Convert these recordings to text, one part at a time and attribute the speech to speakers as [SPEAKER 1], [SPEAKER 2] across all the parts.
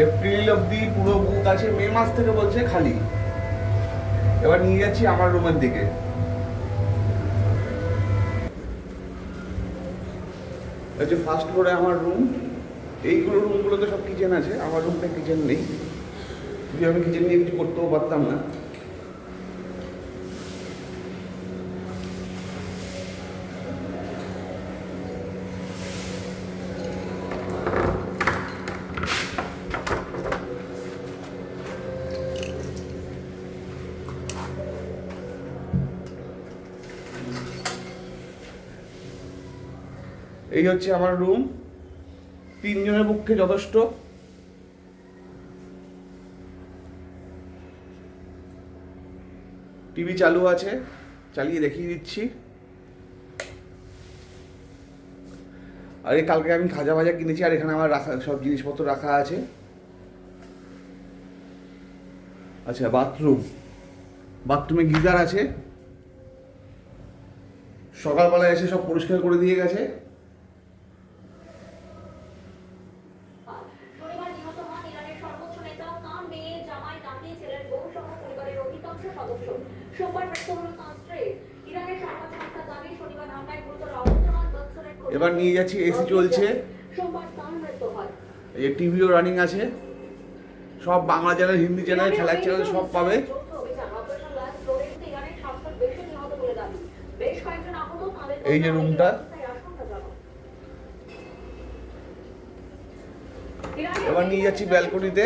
[SPEAKER 1] April অবধি পুরো বুক আছে, মে মাস থেকে বলছে খালি। এবার নিয়ে যাচ্ছি আমার রুমের দিকে। এই যে ফার্স্ট ফ্লোরে আমার রুম। এইগুলো রুমগুলোতে সব কিচেন আছে, আমার রুমটা কিচেন নেই। যদি আমি কিচেন নিয়ে কিছু করতেও পারতাম না। এই হচ্ছে আমার রুম, 3 জনের পক্ষে যথেষ্ট। টিভি চালু আছে, চালিয়ে দেখিয়ে দিচ্ছি। আর এই কালকে আমি খাজা ভাজা কিনেছি, আর এখানে আমার রাখা সব জিনিসপত্র রাখা আছে। আচ্ছা, বাথরুমে গিজার আছে, সকালবেলা এসে সব পরিষ্কার করে দিয়ে গেছে। এবার নিয়ে যাচ্ছি, এসি চলছে, এই টিভিও রানিং আছে, সব বাংলা চ্যানেল, হিন্দি চ্যানেল, খেলার চ্যানেল সব পাবে। এই যে রুমটা, এবার নিয়ে যাচ্ছি ব্যালকনিতে।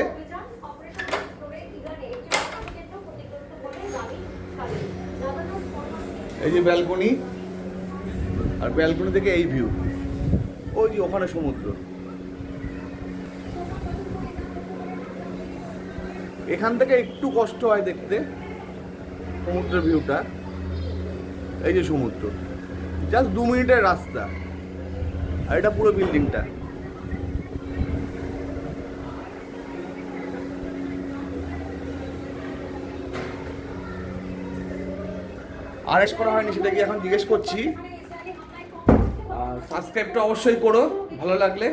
[SPEAKER 1] এই যে ব্যালকনি, আর ব্যালকনি থেকে এই ভিউ, ওই যে ওখানে সমুদ্র। এখান থেকে একটু কষ্ট হয় দেখতে সমুদ্রের ভিউটা। এই যে সমুদ্র, জাস্ট 2 মিনিটের রাস্তা, আর এটা পুরো বিল্ডিংটা। আরএস করা হয়নি, সেটা কি এখন জিজ্ঞেস করছি। আর সাবস্ক্রাইবটা অবশ্যই করো ভালো লাগলে।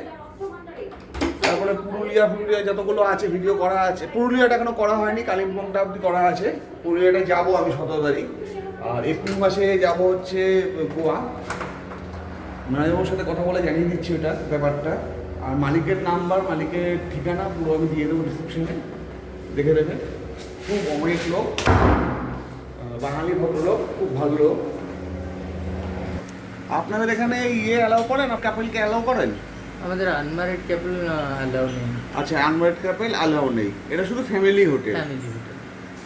[SPEAKER 1] তারপরে পুরুলিয়া যতগুলো আছে ভিডিও করা আছে, পুরুলিয়াটা এখনো করা হয়নি, কালিম্পংটা অবধি করা আছে। পুরুলিয়াটা যাবো আমি 17 তারিখ। আর এপ্রিল মাসে যাব হচ্ছে গোয়া। ম্যানেজারের সাথে কথা বলে জানিয়ে দিচ্ছি ওটা ব্যাপারটা। আর মালিকের নাম্বার, মালিকের ঠিকানা পুরো আমি দিয়ে দেবো ডিসক্রিপশনে, দেখে দেবে। খুব অনেক লোক, বাঙালি ভদ্রলোক, খুব ভালো লোক। আপনাদের এখানে অ্যালাউ করেন, আর কাপলকে অ্যালাউ করেন?
[SPEAKER 2] আমাদের আনম্যারিড কাপল অ্যালাউ নেই।
[SPEAKER 1] আচ্ছা, আনম্যারিড কাপল অ্যালাউ নেই, এটা শুধু ফ্যামিলি হোটেল।
[SPEAKER 2] Family hotel.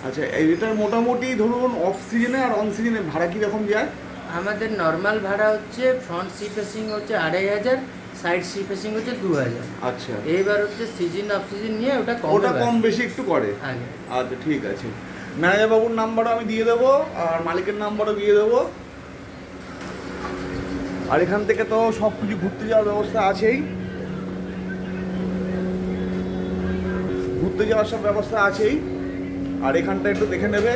[SPEAKER 1] আচ্ছা, এইটার মোটামুটি ধরুন অফ সিজনে আর অন সিজনে ভাড়া কীরকম যায়?
[SPEAKER 2] আমাদের নর্মাল ভাড়া হচ্ছে ফ্রন্ট সি ফেসিং হচ্ছে 2500, সাইড সি ফেসিং হচ্ছে 2000।
[SPEAKER 1] আচ্ছা,
[SPEAKER 2] এইবার হচ্ছে সিজন অফ সিজন নিয়ে ওটা
[SPEAKER 1] কম বেশি একটু করে। আচ্ছা, ঠিক আছে। ম্যানেজার বাবুর নাম্বারও আমি দিয়ে দেবো, আর মালিকের নাম্বারও দিয়ে দেবো। আর এখান থেকে তো সব কিছু ঘুরতে যাওয়ার ব্যবস্থা আছেই, ঘুরতে যাওয়ার সব ব্যবস্থা আছেই। আর এখানটা একটু দেখে নেবে,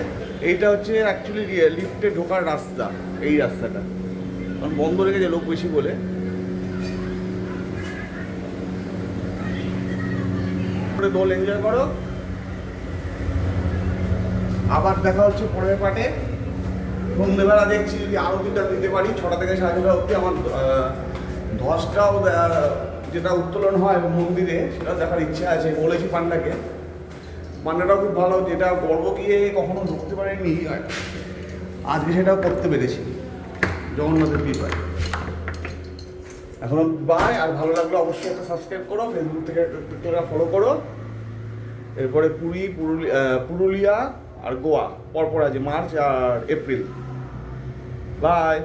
[SPEAKER 1] এইটা হচ্ছে অ্যাকচুয়ালি লিফটে ঢোকার রাস্তা, এই রাস্তাটা, কারণ বন্ধ রেখেছে লোক বেশি বলে। দোল এনজয় করো, আবার দেখা হচ্ছে পরের পার্টে। সন্ধ্যেবেলা দেখছি যদি আরতিটা দিতে পারি, 6টা থেকে 6:30 অবধি। আমার ধ্বজটাও যেটা উত্তোলন হয় মন্দিরে, সেটা দেখার ইচ্ছা আছে, বলেছি পান্ডাকে। পান্ডাটাও খুব ভালো, যেটা গর্ব গিয়ে কখনো ঢুকতে পারেনি, আজকে সেটাও করতে পেরেছি জগন্নাথের কৃপায়। এখনো বাই। আর ভালো লাগলে অবশ্যই একটা সাবস্ক্রাইব করো, ফেসবুক থেকে ফলো করো। এরপরে পুরুলিয়া আর গোয়া পরপর আছে, মার্চ আর এপ্রিল। বাই।